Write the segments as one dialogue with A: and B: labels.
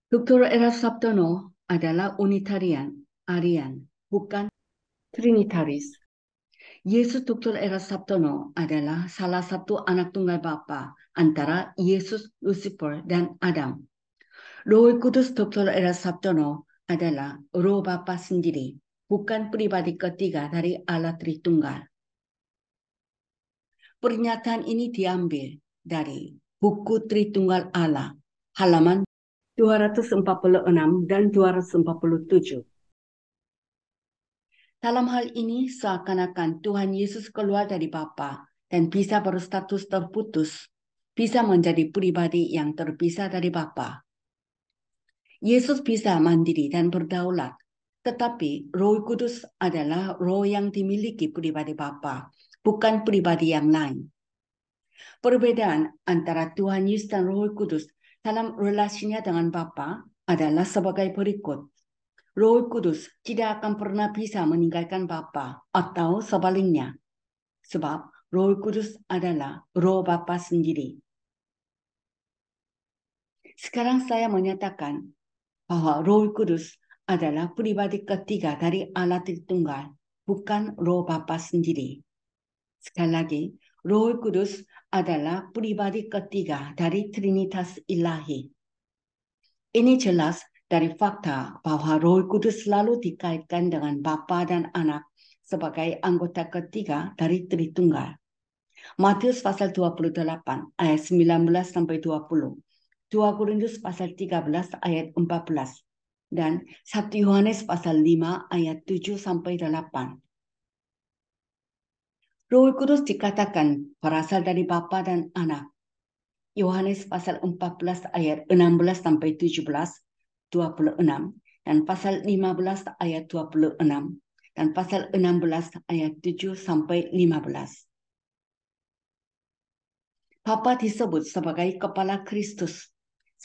A: Dr. Eras Sabtono adalah Unitarian, Arian, bukan Trinitaris. Yesus Dr. Eras Sabtono adalah salah satu anak tunggal Bapa antara Yesus, Lucifer, dan Adam. Roh Kudus Dr. Eras Sabtono adalah Roh Bapa sendiri, bukan pribadi ketiga dari Allah Tritunggal. Pernyataan ini diambil dari buku Tritunggal Allah, halaman 246 dan 247. Dalam hal ini, seakan-akan Tuhan Yesus keluar dari Bapa dan bisa berstatus terputus, bisa menjadi pribadi yang terpisah dari Bapa. Yesus bisa mandiri dan berdaulat, tetapi Roh Kudus adalah roh yang dimiliki pribadi Bapa, bukan pribadi yang lain. Perbedaan antara Tuhan Yesus dan Roh Kudus dalam relasinya dengan Bapa adalah sebagai berikut. Roh Kudus tidak akan pernah bisa meninggalkan Bapa atau sebaliknya, sebab Roh Kudus adalah Roh Bapa sendiri. Sekarang saya menyatakan bahwa Roh Kudus adalah pribadi ketiga dari Allah Tritunggal, bukan Roh Bapa sendiri. Sekali lagi, Roh Kudus adalah pribadi ketiga dari Trinitas Ilahi. Ini jelas dari fakta bahwa Roh Kudus selalu dikaitkan dengan Bapa dan Anak sebagai anggota ketiga dari Tritunggal. Matius pasal 28 ayat 19 sampai 20, 2 Korintus pasal 13 ayat 14, dan 1 Yohanes pasal 5 ayat 7 sampai 8. Roh Kudus dikatakan berasal dari Bapa dan Anak. Yohanes pasal 14 ayat 16 sampai 17, 26, dan pasal 15 ayat 26, dan pasal 16 ayat 7 sampai 15. Bapa disebut sebagai kepala Kristus.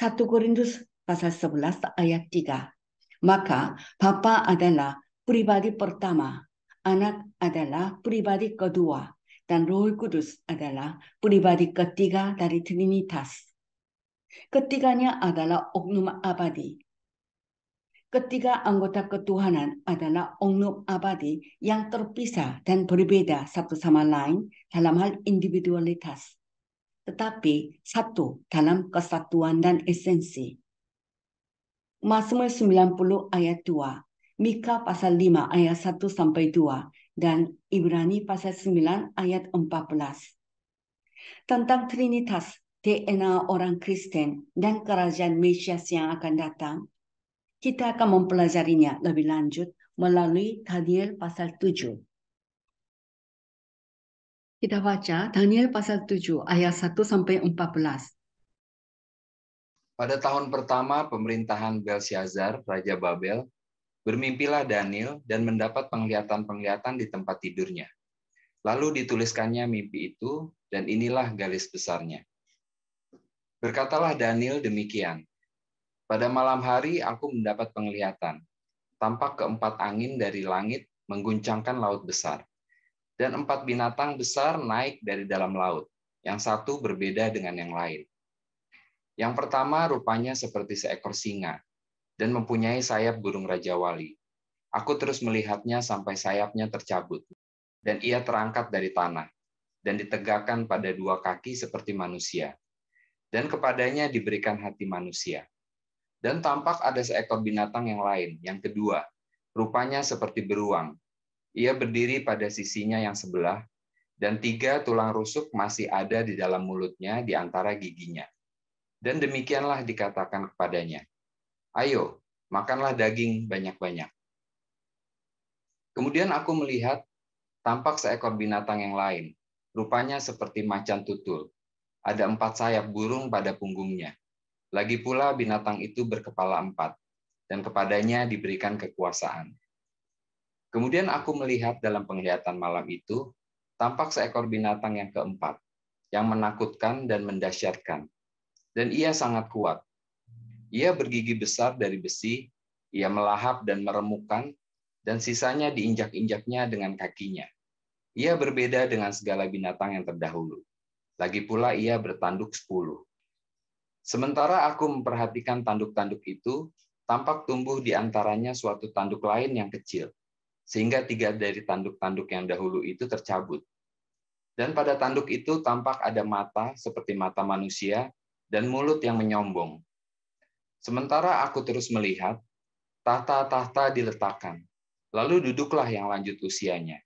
A: 1 Korintus pasal 11 ayat 3. Maka Bapa adalah pribadi pertama, Anak adalah pribadi kedua, dan Roh Kudus adalah pribadi ketiga dari Trinitas. Ketiganya adalah oknum abadi. Ketiga anggota ketuhanan adalah oknum abadi yang terpisah dan berbeda satu sama lain dalam hal individualitas, tetapi satu dalam kesatuan dan esensi. Mazmur 90 ayat 2, Mika pasal 5 ayat 1 sampai 2, dan Ibrani pasal 9 ayat 14. Tentang Trinitas, DNA orang Kristen, dan kerajaan Mesias yang akan datang, kita akan mempelajarinya lebih lanjut melalui Daniel pasal 7. Kita baca Daniel pasal 7 ayat 1 sampai 14.
B: Pada tahun pertama pemerintahan Belsyazar, Raja Babel, bermimpilah Daniel dan mendapat penglihatan-penglihatan di tempat tidurnya. Lalu dituliskannya mimpi itu, dan inilah garis besarnya. Berkatalah Daniel demikian, pada malam hari aku mendapat penglihatan, tampak keempat angin dari langit mengguncangkan laut besar, dan empat binatang besar naik dari dalam laut, yang satu berbeda dengan yang lain. Yang pertama rupanya seperti seekor singa, dan mempunyai sayap burung Raja Wali. Aku terus melihatnya sampai sayapnya tercabut, dan ia terangkat dari tanah, dan ditegakkan pada dua kaki seperti manusia. Dan kepadanya diberikan hati manusia. Dan tampak ada seekor binatang yang lain, yang kedua, rupanya seperti beruang. Ia berdiri pada sisinya yang sebelah, dan tiga tulang rusuk masih ada di dalam mulutnya di antara giginya. Dan demikianlah dikatakan kepadanya, ayo, makanlah daging banyak-banyak. Kemudian aku melihat tampak seekor binatang yang lain, rupanya seperti macan tutul. Ada empat sayap burung pada punggungnya. Lagi pula binatang itu berkepala empat, dan kepadanya diberikan kekuasaan. Kemudian aku melihat dalam penglihatan malam itu, tampak seekor binatang yang keempat, yang menakutkan dan mendahsyatkan. Dan ia sangat kuat. Ia bergigi besar dari besi, ia melahap dan meremukkan, dan sisanya diinjak-injaknya dengan kakinya. Ia berbeda dengan segala binatang yang terdahulu. Lagi pula ia bertanduk 10. Sementara aku memperhatikan tanduk-tanduk itu, tampak tumbuh di antaranya suatu tanduk lain yang kecil, sehingga 3 dari tanduk-tanduk yang dahulu itu tercabut. Dan pada tanduk itu tampak ada mata seperti mata manusia dan mulut yang menyombong. Sementara aku terus melihat, tahta-tahta diletakkan. Lalu duduklah yang lanjut usianya.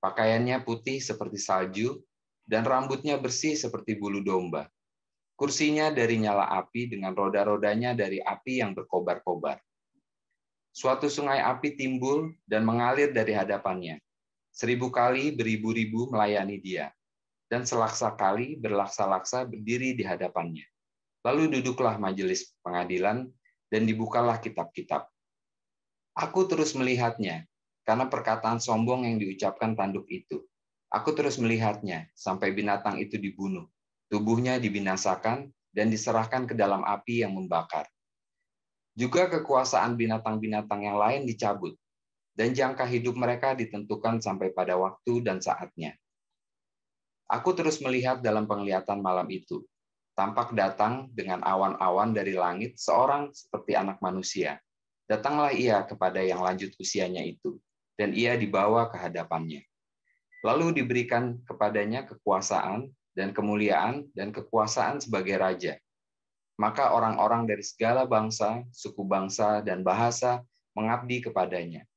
B: Pakaiannya putih seperti salju, dan rambutnya bersih seperti bulu domba. Kursinya dari nyala api dengan roda-rodanya dari api yang berkobar-kobar. Suatu sungai api timbul dan mengalir dari hadapannya. 1000 kali beribu-ribu melayani dia, dan selaksa kali berlaksa-laksa berdiri di hadapannya. Lalu duduklah majelis pengadilan, dan dibukalah kitab-kitab. Aku terus melihatnya, karena perkataan sombong yang diucapkan tanduk itu. Aku terus melihatnya, sampai binatang itu dibunuh. Tubuhnya dibinasakan, dan diserahkan ke dalam api yang membakar. Juga kekuasaan binatang-binatang yang lain dicabut, dan jangka hidup mereka ditentukan sampai pada waktu dan saatnya. Aku terus melihat dalam penglihatan malam itu. Tampak datang dengan awan-awan dari langit seorang seperti anak manusia. Datanglah ia kepada yang lanjut usianya itu, dan ia dibawa ke hadapannya. Lalu diberikan kepadanya kekuasaan dan kemuliaan dan kekuasaan sebagai raja. Maka orang-orang dari segala bangsa, suku bangsa, dan bahasa mengabdi kepadanya.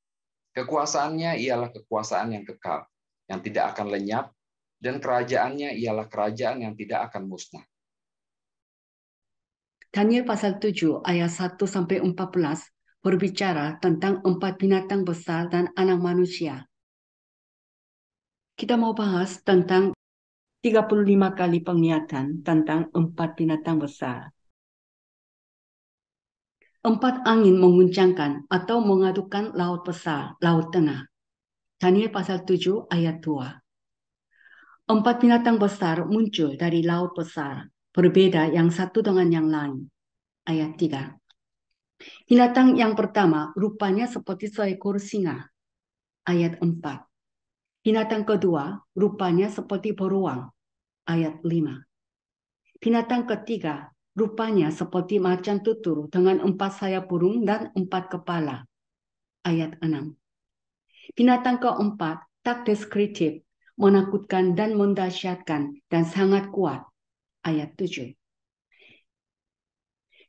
B: Kekuasaannya ialah kekuasaan yang kekal, yang tidak akan lenyap, dan kerajaannya ialah kerajaan yang tidak akan musnah.
A: Daniel pasal 7 ayat 1-14 berbicara tentang 4 binatang besar dan anak manusia. Kita mau bahas tentang 35 kali penglihatan tentang 4 binatang besar. 4 angin menguncangkan atau mengadukan laut besar, laut tengah. Daniel pasal 7 ayat 2. 4 binatang besar muncul dari laut besar, berbeda yang satu dengan yang lain. Ayat 3. Binatang yang pertama rupanya seperti seekor singa. Ayat 4. Binatang kedua rupanya seperti beruang. Ayat 5. Binatang ketiga rupanya seperti macan tutul dengan 4 sayap burung dan 4 kepala. Ayat 6. Binatang keempat tak deskriptif, menakutkan dan mendahsyatkan dan sangat kuat. Ayat 7.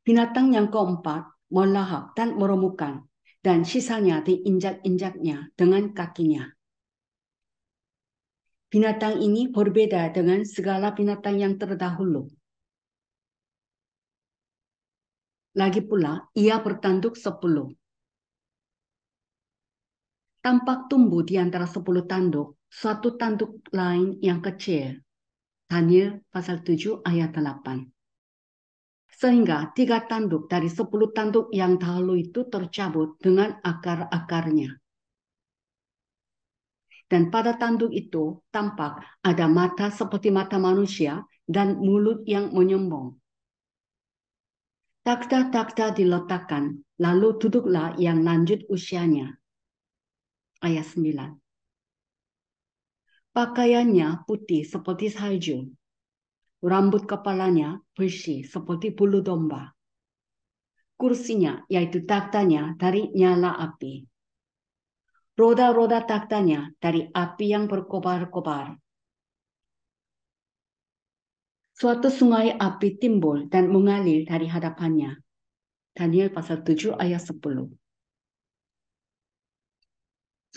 A: Binatang yang keempat melahap dan meremukan, dan sisanya diinjak-injaknya dengan kakinya. Binatang ini berbeda dengan segala binatang yang terdahulu. Lagi pula, ia bertanduk 10. Tampak tumbuh di antara 10 tanduk, suatu tanduk lain yang kecil. Daniel pasal 7 ayat 8. Sehingga 3 tanduk dari 10 tanduk yang dahulu itu tercabut dengan akar-akarnya. Dan pada tanduk itu tampak ada mata seperti mata manusia dan mulut yang menyombong. Takhta-takhta diletakkan, lalu duduklah yang lanjut usianya. Ayat 9. Pakaiannya putih seperti salju. Rambut kepalanya bersih seperti bulu domba. Kursinya, yaitu takhtanya, dari nyala api. Roda-roda takhtanya dari api yang berkobar-kobar. Suatu sungai api timbul dan mengalir dari hadapannya. Daniel pasal 7 ayat 10.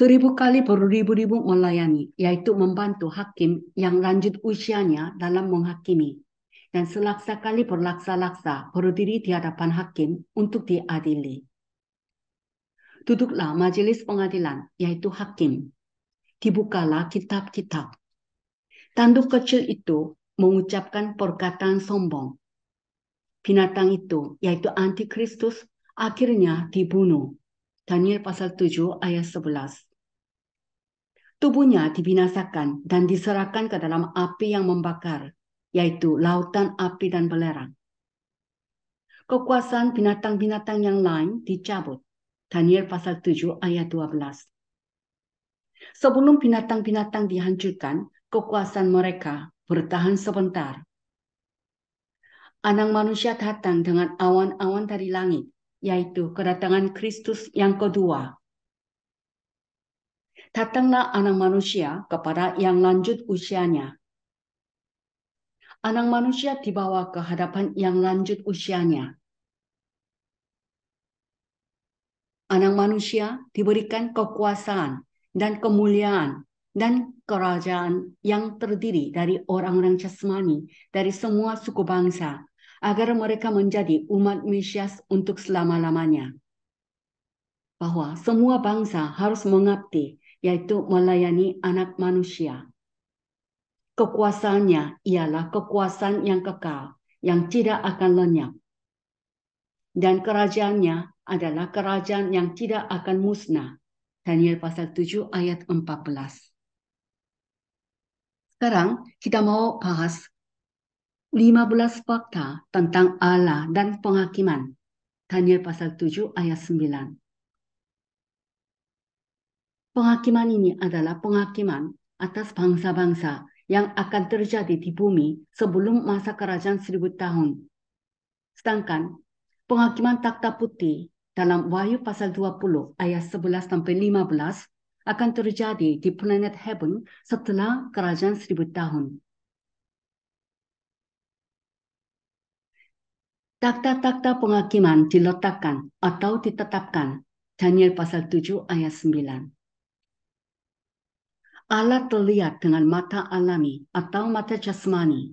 A: 1000 kali beribu-ribu melayani, yaitu membantu hakim yang lanjut usianya dalam menghakimi. Dan selaksa kali berlaksa-laksa berdiri di hadapan hakim untuk diadili. Duduklah majelis pengadilan, yaitu hakim. Dibukalah kitab-kitab. Tanduk kecil itu mengucapkan perkataan sombong. Binatang itu, yaitu antikristus, akhirnya dibunuh. Daniel pasal 7 ayat 11. Tubuhnya dibinasakan dan diserahkan ke dalam api yang membakar, yaitu lautan api dan belerang. Kekuasaan binatang-binatang yang lain dicabut. Daniel pasal 7 ayat 12. Sebelum binatang-binatang dihancurkan, kekuasaan mereka bertahan sebentar. Anak manusia datang dengan awan-awan dari langit, yaitu kedatangan Kristus yang kedua. Datanglah anak manusia kepada yang lanjut usianya. Anak manusia dibawa ke hadapan yang lanjut usianya. Anak manusia diberikan kekuasaan dan kemuliaan dan kerajaan yang terdiri dari orang-orang jasmani dari semua suku bangsa, agar mereka menjadi umat Mesias untuk selama-lamanya. Bahwa semua bangsa harus mengabdi, yaitu melayani anak manusia. Kekuasaannya ialah kekuasaan yang kekal, yang tidak akan lenyap. Dan kerajaannya adalah kerajaan yang tidak akan musnah. Daniel pasal 7 ayat 14. Sekarang kita mau bahas 15 fakta tentang Allah dan penghakiman. Daniel pasal 7 ayat 9. Penghakiman ini adalah penghakiman atas bangsa-bangsa yang akan terjadi di bumi sebelum masa kerajaan 1000 tahun. Sedangkan penghakiman takhta putih dalam Wahyu pasal 20 ayat 11-15 akan terjadi di planet Heaven setelah kerajaan 1000 tahun. Takhta-takhta penghakiman diletakkan atau ditetapkan. Daniel pasal 7 ayat 9. Allah terlihat dengan mata alami atau mata jasmani.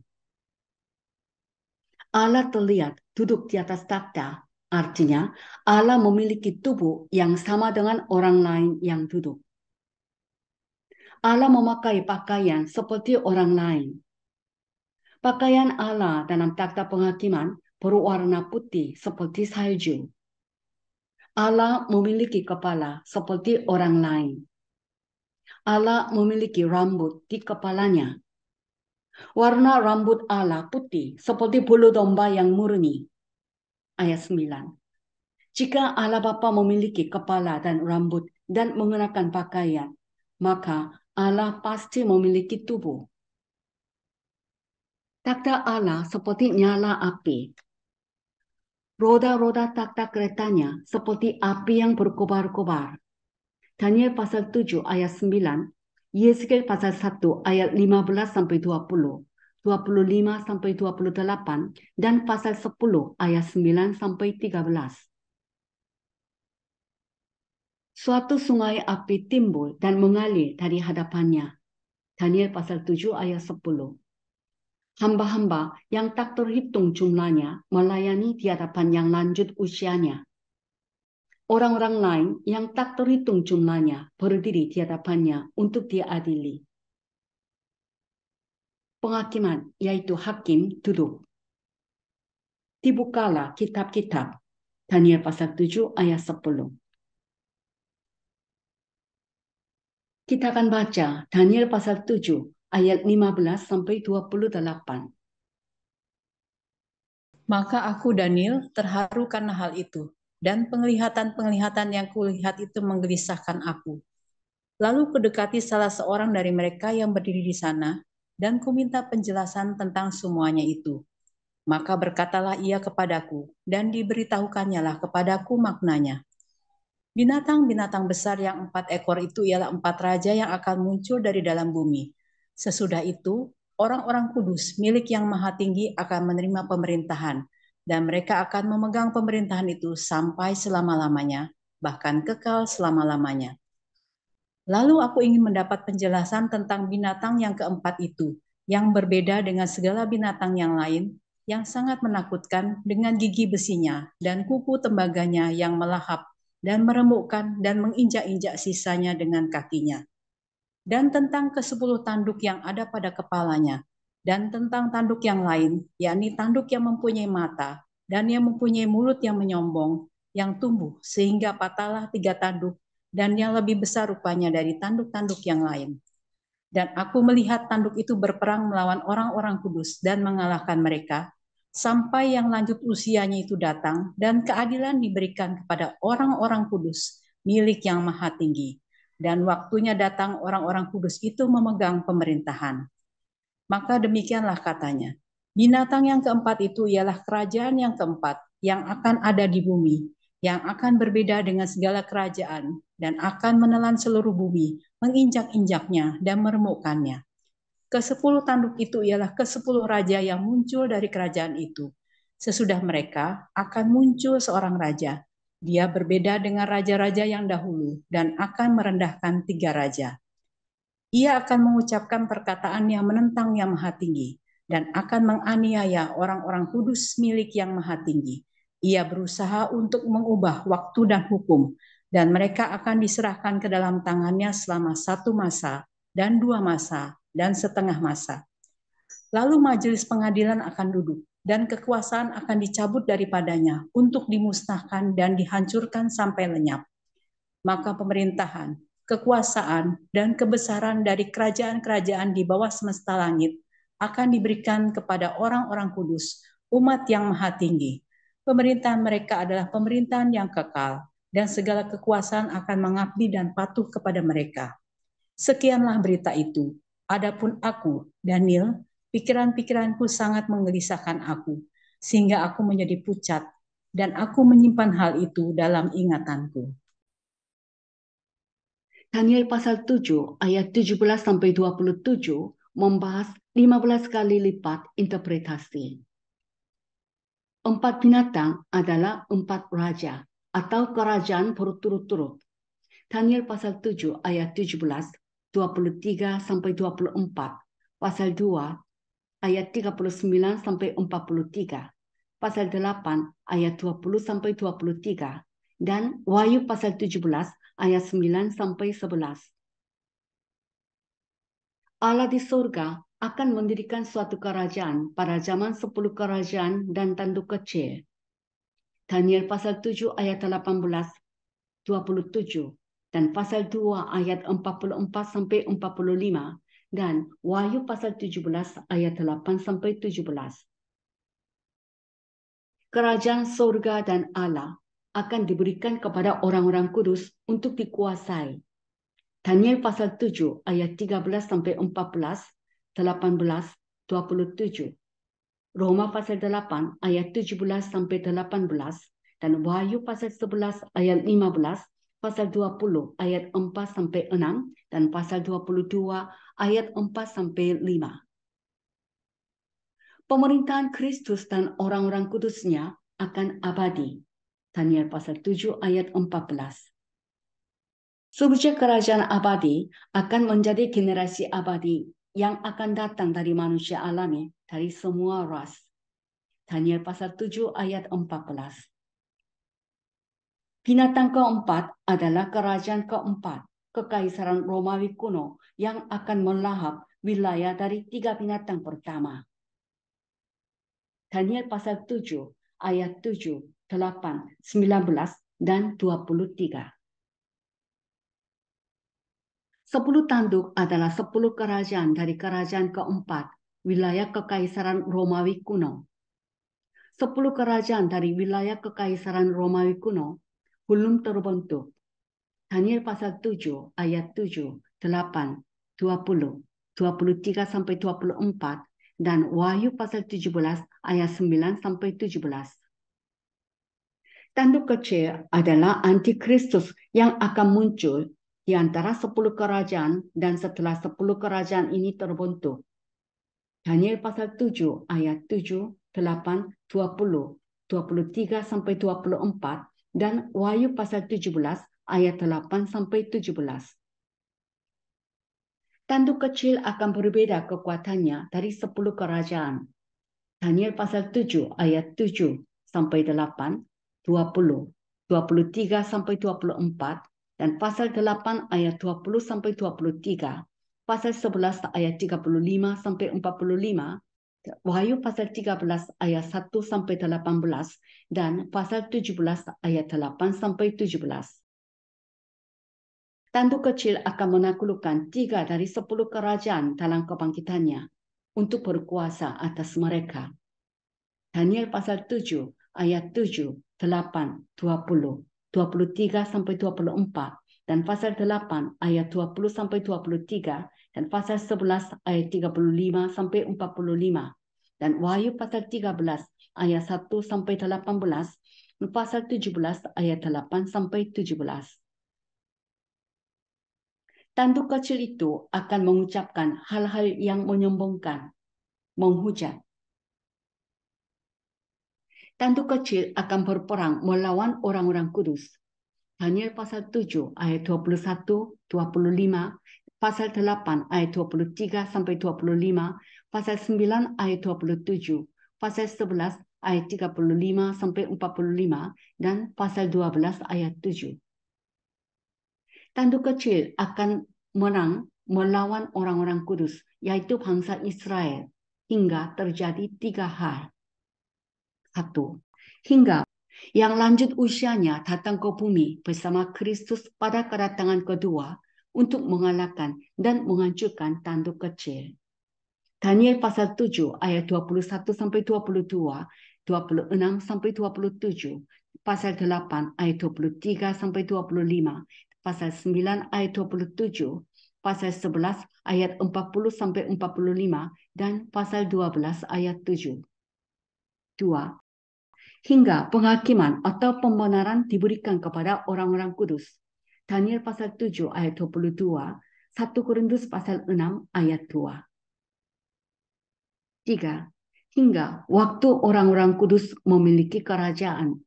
A: Allah terlihat duduk di atas takhta, artinya Allah memiliki tubuh yang sama dengan orang lain yang duduk. Allah memakai pakaian seperti orang lain. Pakaian Allah dalam takhta penghakiman berwarna putih seperti salju. Allah memiliki kepala seperti orang lain. Allah memiliki rambut di kepalanya. Warna rambut Allah putih seperti bulu domba yang murni. Ayat 9. Jika Allah Bapa memiliki kepala dan rambut dan mengenakan pakaian, maka Allah pasti memiliki tubuh. Takhta Allah seperti nyala api. Roda-roda takhta keretanya seperti api yang berkobar-kobar. Daniel pasal 7 ayat 9, Yeskiel pasal 1 ayat 15-20, 25-28, dan pasal 10 ayat 9-13. Suatu sungai api timbul dan mengalir dari hadapannya. Daniel pasal 7 ayat 10. Hamba-hamba yang tak terhitung jumlahnya melayani di hadapan yang lanjut usianya. Orang-orang lain yang tak terhitung jumlahnya berdiri di hadapannya untuk diadili. Penghakiman, yaitu hakim, duduk. Dibukalah kitab-kitab. Daniel pasal 7 ayat 10. Kita akan baca Daniel pasal 7 ayat 15-28.
C: Maka aku Daniel terharu karena hal itu, dan penglihatan-penglihatan yang kulihat itu menggelisahkan aku. Lalu kudekati salah seorang dari mereka yang berdiri di sana, dan kuminta penjelasan tentang semuanya itu. Maka berkatalah ia kepadaku, dan diberitahukannya lah kepadaku maknanya. Binatang-binatang besar yang 4 ekor itu ialah 4 raja yang akan muncul dari dalam bumi. Sesudah itu, orang-orang kudus milik yang maha tinggi akan menerima pemerintahan, dan mereka akan memegang pemerintahan itu sampai selama-lamanya, bahkan kekal selama-lamanya. Lalu aku ingin mendapat penjelasan tentang binatang yang keempat itu, yang berbeda dengan segala binatang yang lain, yang sangat menakutkan dengan gigi besinya dan kuku tembaganya yang melahap dan meremukkan dan menginjak-injak sisanya dengan kakinya. Dan tentang ke-10 tanduk yang ada pada kepalanya, dan tentang tanduk yang lain, yakni tanduk yang mempunyai mata, dan yang mempunyai mulut yang menyombong, yang tumbuh sehingga patahlah 3 tanduk, dan yang lebih besar rupanya dari tanduk-tanduk yang lain. Dan aku melihat tanduk itu berperang melawan orang-orang kudus dan mengalahkan mereka, sampai yang lanjut usianya itu datang, dan keadilan diberikan kepada orang-orang kudus, milik yang maha tinggi. Dan waktunya datang orang-orang kudus itu memegang pemerintahan. Maka demikianlah katanya, Binatang yang keempat itu ialah kerajaan yang keempat yang akan ada di bumi, yang akan berbeda dengan segala kerajaan dan akan menelan seluruh bumi, menginjak-injaknya dan meremukkannya. Ke-10 tanduk itu ialah ke-10 raja yang muncul dari kerajaan itu. Sesudah mereka akan muncul seorang raja. Dia berbeda dengan raja-raja yang dahulu dan akan merendahkan 3 raja. Ia akan mengucapkan perkataan yang menentang Yang Maha Tinggi dan akan menganiaya orang-orang kudus milik Yang Maha Tinggi. Ia berusaha untuk mengubah waktu dan hukum, dan mereka akan diserahkan ke dalam tangannya selama 1 masa dan 2 masa dan setengah masa. Lalu majelis pengadilan akan duduk, dan kekuasaan akan dicabut daripadanya untuk dimusnahkan dan dihancurkan sampai lenyap. Maka pemerintahan, kekuasaan, dan kebesaran dari kerajaan-kerajaan di bawah semesta langit akan diberikan kepada orang-orang kudus, umat yang Maha Tinggi. Pemerintahan mereka adalah pemerintahan yang kekal, dan segala kekuasaan akan mengabdi dan patuh kepada mereka. Sekianlah berita itu. Adapun aku, Daniel, pikiran-pikiranku sangat menggelisahkan aku, sehingga aku menjadi pucat, dan aku menyimpan hal itu dalam ingatanku.
A: Daniel pasal 7 ayat 17 sampai 27 membahas 15 kali lipat interpretasi. 4 binatang adalah 4 raja atau kerajaan berturut-turut. Daniel pasal 7 ayat 17, 23 sampai 24, pasal 2 ayat 39 sampai 43, pasal 8 ayat 20 sampai 23, dan Wahyu pasal 17 ayat 9 sampai 11. Allah di surga akan mendirikan suatu kerajaan pada zaman 10 kerajaan dan tanduk kecil. Daniel pasal 7 ayat 18, 27, dan pasal 2 ayat 44 sampai 45, dan Wahyu pasal 17 ayat 8 sampai 17. Kerajaan surga dan Allah akan diberikan kepada orang-orang kudus untuk dikuasai. Daniel pasal 7 ayat 13 sampai 14, 18, 27. Roma pasal 8 ayat 17 sampai 18, dan Wahyu pasal 11 ayat 15, pasal 20 ayat 4 sampai 6, dan pasal 22 ayat 4 sampai 5. Pemerintahan Kristus dan orang-orang kudusnya akan abadi. Daniel pasal 7 ayat 14. Subjek kerajaan abadi akan menjadi generasi abadi yang akan datang dari manusia alami dari semua ras. Daniel pasal 7 ayat 14. Binatang keempat adalah kerajaan keempat, kekaisaran Romawi kuno yang akan melahap wilayah dari 3 binatang pertama. Daniel pasal 7 ayat 7, 8, 19, dan 23. 10 tanduk adalah 10 kerajaan dari kerajaan keempat, wilayah kekaisaran Romawi kuno. 10 kerajaan dari wilayah kekaisaran Romawi kuno belum terbentuk. Daniel pasal 7 ayat 7, 8, 20, 23 sampai 24, dan Wahyu pasal 17 ayat 9 sampai 17. Tanduk kecil adalah antikristus yang akan muncul di antara 10 kerajaan dan setelah 10 kerajaan ini terbentuk. Daniel pasal 7 ayat 7, 8, 20, 23 sampai 24, dan Wahyu pasal 17 ayat 8 sampai 17. Tanduk kecil akan berbeda kekuatannya dari 10 kerajaan. Daniel pasal 7 ayat 7 sampai 8, 20, 23 sampai 24, dan pasal 8 ayat 20 sampai 23, pasal 11 ayat 35 sampai 45, Wahyu pasal 13 ayat 1 sampai 18, dan pasal 17 ayat 8 sampai 17. Tanduk kecil akan menaklukkan 3 dari 10 kerajaan dalam kebangkitannya untuk berkuasa atas mereka. Daniel pasal 7 ayat 7, 8, 20, 23 sampai 24, dan pasal 8 ayat 20 sampai 23, dan pasal 11 ayat 35 sampai 45, Dan Wahyu pasal 13 ayat 1 sampai 18, pasal 17 ayat 8 sampai 17. Tanduk kecil itu akan mengucapkan hal-hal yang menyombongkan, menghujat. Tanduk kecil akan berperang melawan orang-orang kudus. Daniel pasal 7 ayat 21, 25, pasal 8 ayat 23 sampai 25, pasal 9 ayat 27, pasal 11 ayat 35 sampai 45, dan pasal 12 ayat 7. Tanduk kecil akan menang melawan orang-orang kudus, yaitu bangsa Israel, hingga terjadi 3 hal. 1. Hingga yang lanjut usianya datang ke bumi bersama Kristus pada kedatangan kedua untuk mengalahkan dan menghancurkan tanduk kecil. Daniel pasal 7 ayat 21 sampai 22, 26 sampai 27, pasal 8 ayat 23 sampai 25, pasal 9 ayat 27, pasal 11 ayat 40 sampai 45, dan pasal 12 ayat 7. 2. Hingga penghakiman atau pembenaran diberikan kepada orang-orang kudus. Daniel pasal 7 ayat 22, 1 Korintus pasal 6 ayat 2. 3. Hingga waktu orang-orang kudus memiliki kerajaan.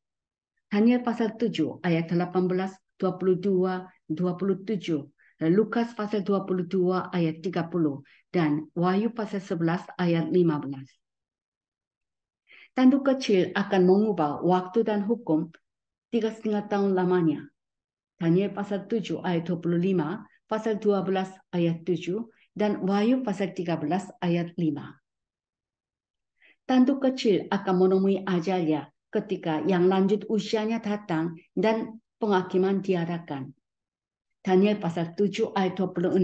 A: Daniel pasal 7 ayat 18, 22, 27. Lukas pasal 22 ayat 30. Dan Wahyu pasal 11 ayat 15. Tanduk kecil akan mengubah waktu dan hukum 3,5 tahun lamanya. Daniel pasal 7 ayat 25, pasal 12 ayat 7, dan Wahyu pasal 13 ayat 5. Tanduk kecil akan menemui ajalnya ketika yang lanjut usianya datang dan penghakiman diadakan. Daniel pasal 7 ayat 26,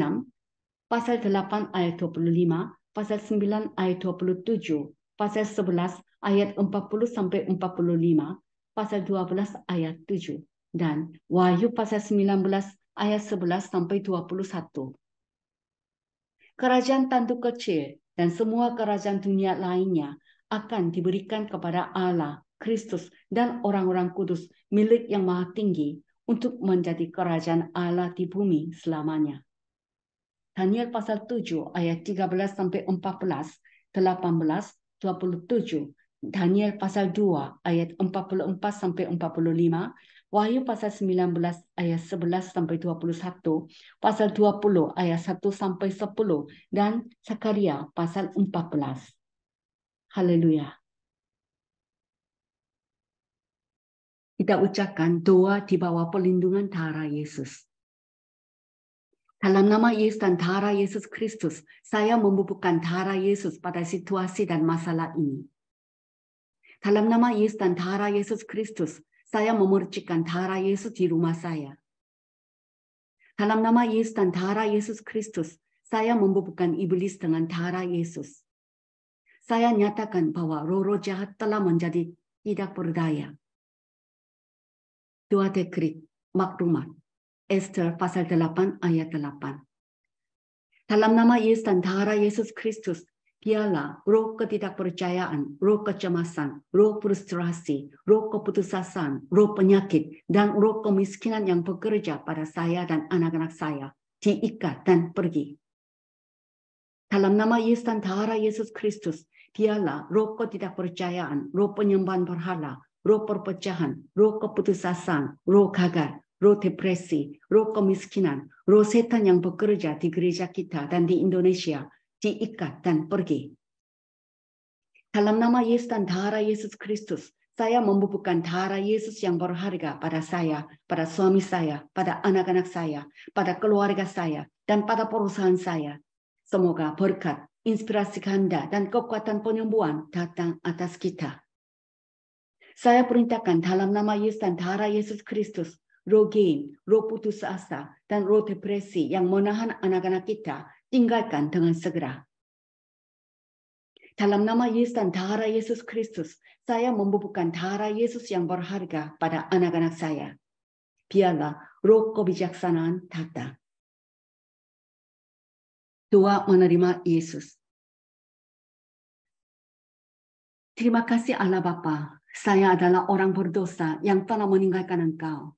A: pasal 8 ayat 25, pasal 9 ayat 27, pasal 11 ayat 40 sampai 45, pasal 12 ayat 7, dan Wahyu pasal 19 ayat 11 sampai 21. Kerajaan tanduk kecil dan semua kerajaan dunia lainnya akan diberikan kepada Allah, Kristus, dan orang-orang kudus milik yang maha tinggi untuk menjadi kerajaan Allah di bumi selamanya. Daniel pasal 7 ayat 13 sampai 14, 18, 27, Daniel pasal 2 ayat 44 sampai 45, Wahyu pasal 19 ayat 11 sampai 21, pasal 20 ayat 1 sampai 10, dan Zakaria pasal 14. Haleluya. Kita ucapkan doa di bawah perlindungan darah Yesus. Dalam nama Yesus dan darah Yesus Kristus, saya membubuhkan darah Yesus pada situasi dan masalah ini. Dalam nama Yesus dan darah Yesus Kristus, saya memercikan darah Yesus di rumah saya. Dalam nama Yesus dan darah Yesus Kristus, saya membubuhkan iblis dengan darah Yesus. Saya nyatakan bahwa roh-roh jahat telah menjadi tidak berdaya. Doa dekret, maklumat. Esther pasal 8 ayat 8. Dalam nama Yesus dan darah Yesus Kristus, biarlah roh ketidakpercayaan, roh kecemasan, roh frustrasi, roh keputusasaan, roh penyakit, dan roh kemiskinan yang bekerja pada saya dan anak-anak saya diikat dan pergi. Dalam nama Yesus dan darah Yesus Kristus, biarlah roh ketidakpercayaan, roh penyembahan berhala, roh perpecahan, roh keputusasaan, roh gagal, roh depresi, roh kemiskinan, roh setan yang bekerja di gereja kita dan di Indonesia diikat dan pergi. Dalam nama Yesus dan darah Yesus Kristus, saya membubuhkan darah Yesus yang berharga pada saya, pada suami saya, pada anak-anak saya, pada keluarga saya, dan pada perusahaan saya. Semoga berkat, inspirasi ganda, dan kekuatan penyembuhan datang atas kita. Saya perintahkan dalam nama Yesus dan darah Yesus Kristus, roh gain, roh putus asa, dan roh depresi yang menahan anak-anak kita, tinggalkan dengan segera. Dalam nama Yesus dan darah Yesus Kristus, saya membubuhkan darah Yesus yang berharga pada anak-anak saya. Biarlah roh kebijaksanaan datang. Doa menerima Yesus. Terima kasih Allah Bapa, saya adalah orang berdosa yang telah meninggalkan Engkau.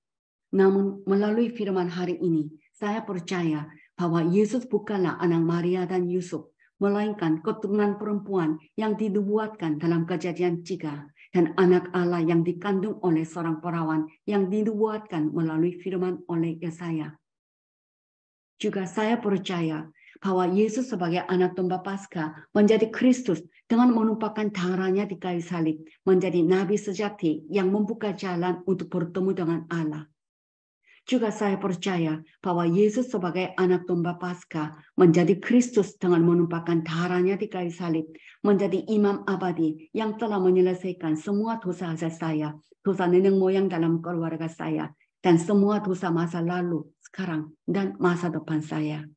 A: Namun melalui firman hari ini, saya percaya bahwa Yesus bukanlah anak Maria dan Yusuf, melainkan keturunan perempuan yang dinubuatkan dalam Kejadian 3 dan anak Allah yang dikandung oleh seorang perawan yang dinubuatkan melalui firman oleh Yesaya. Juga saya percaya bahwa Yesus sebagai anak domba Paskah menjadi Kristus dengan menumpahkan darahnya di kayu salib, menjadi nabi sejati yang membuka jalan untuk bertemu dengan Allah. Juga saya percaya bahwa Yesus sebagai anak domba Paskah menjadi Kristus dengan menumpahkan darahnya di kayu salib, menjadi imam abadi yang telah menyelesaikan semua dosa saya, dosa nenek moyang dalam keluarga saya, dan semua dosa masa lalu, sekarang, dan masa depan saya.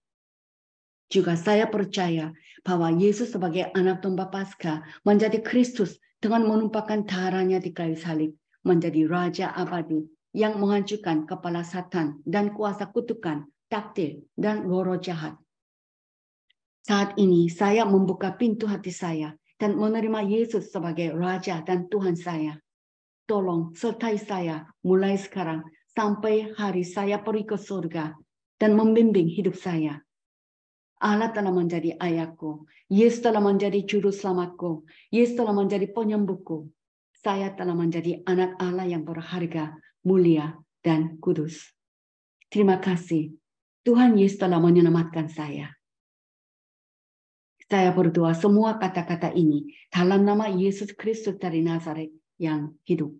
A: Juga saya percaya bahwa Yesus sebagai anak domba Paskah menjadi Kristus dengan menumpahkan darahnya di kayu salib, menjadi Raja abadi yang menghancurkan kepala Satan dan kuasa kutukan, takdir, dan roh jahat. Saat ini saya membuka pintu hati saya dan menerima Yesus sebagai Raja dan Tuhan saya. Tolong sertai saya mulai sekarang sampai hari saya pergi ke surga dan membimbing hidup saya. Allah telah menjadi ayahku, Yesus telah menjadi juru selamatku, Yesus telah menjadi penyembuhku. Saya telah menjadi anak Allah yang berharga, mulia, dan kudus. Terima kasih. Tuhan Yesus telah menyelamatkan saya. Saya berdoa semua kata-kata ini dalam nama Yesus Kristus dari Nazaret yang hidup.